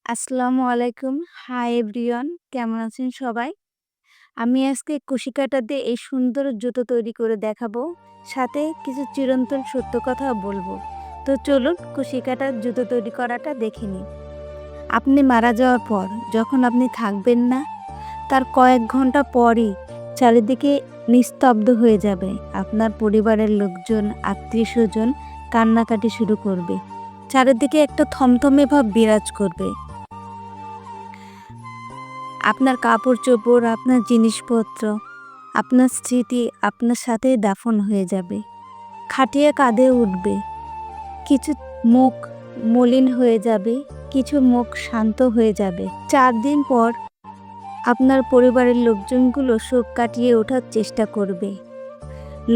আসসালামু আলাইকুম। Hi everyone, কেমন আছেন সবাই? আমি আজকে কুশি কাঁটা দিয়ে এই সুন্দর জুতো তৈরি করে দেখাবো। সাথে কিছু চিরন্তন সত্য কথাও বলবো। তো চলুন কুশি কাঁটার জুতো তৈরি করাটা দেখে নিই। আপনি মারা যাওয়ার পর যখন আপনি থাকবেন না, তার কয়েক ঘন্টা পরই চারিদিকে নিস্তব্ধ হয়ে যাবে। আপনার পরিবারের লোকজন, আত্মীয়স্বজন কান্নাকাটি শুরু করবে। চারিদিকে একটা থমথমে ভাব বিরাজ করবে। আপনার কাপড়-চোপড়, আপনার জিনিসপত্র, আপনার স্মৃতি আপনার সাথেই দাফন হয়ে যাবে। খাটিয়া কাঁধে উঠবে। কিছু মুখ মলিন হয়ে যাবে, কিছু মুখ শান্ত হয়ে যাবে। ৪ দিন পর আপনার পরিবারের লোকজনগুলো শোক কাটিয়ে ওঠার চেষ্টা করবে।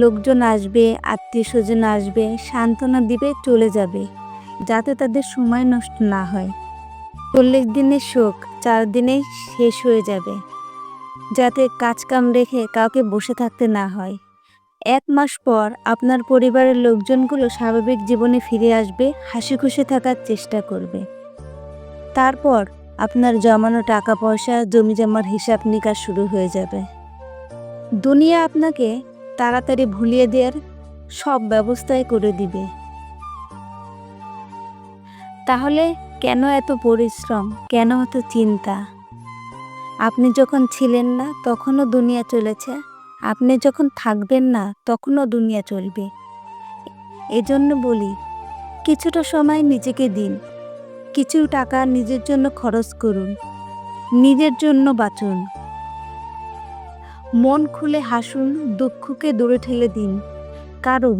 লোকজন আসবে, আত্মীয়স্বজন আসবে, সান্ত্বনা দিবে, চলে যাবে, যাতে তাদের সময় নষ্ট না হয়। ৪০ দিনের শোক ৪ দিনেই শেষ হয়ে যাবে, যাতে কাজকাম রেখে কাউকে বসে থাকতে না হয়। ১ মাস পর আপনার পরিবারের লোকজনগুলো স্বাভাবিক জীবনে ফিরে আসবে, হাসিখুশি থাকার চেষ্টা করবে। তারপর আপনার জমানো টাকা পয়সা, জমিজমার হিসাব নিকাশ শুরু হয়ে যাবে। দুনিয়া আপনাকে তাড়াতাড়ি ভুলিয়ে দেওয়ার সব ব্যবস্থাই করে দিবে। তাহলে কেন এত পরিশ্রম, কেন এত চিন্তা? আপনি যখন ছিলেন না তখনও দুনিয়া চলেছে, আপনি যখন থাকবেন না তখনও দুনিয়া চলবে। এজন্য বলি, কিছুটা সময় নিজেকে দিন, কিছু টাকা নিজের জন্য খরচ করুন, নিজের জন্য বাঁচুন। মন খুলে হাসুন, দুঃখকে দূরে ঠেলে দিন, কারণ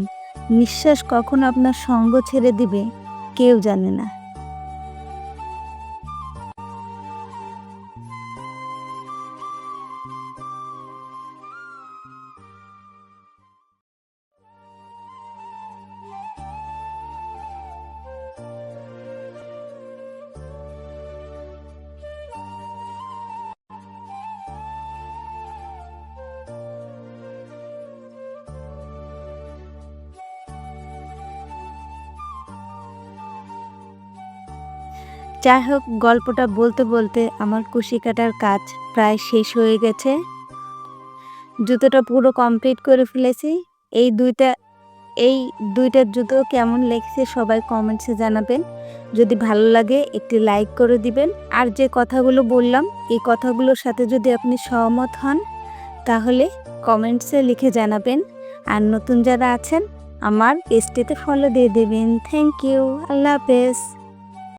নিঃশ্বাস কখন আপনার সঙ্গ ছেড়ে দিবে কেউ জানে না। যাই হোক, গল্পটা বলতে বলতে আমার কুশি কাটার কাজ প্রায় শেষ হয়ে গেছে। জুতোটা পুরো কমপ্লিট করে ফেলেছি। এই দুইটা জুতো কেমন লেগেছে সবাই কমেন্টসে জানাবেন। যদি ভালো লাগে একটি লাইক করে দিবেন। আর যে কথাগুলো বললাম এই কথাগুলোর সাথে যদি আপনি সহমত হন তাহলে কমেন্টসে লিখে জানাবেন। আর নতুন যারা আছেন আমার পেজটিতে ফলো দিয়ে দেবেন। Thank you. আল্লাহ হাফেজ।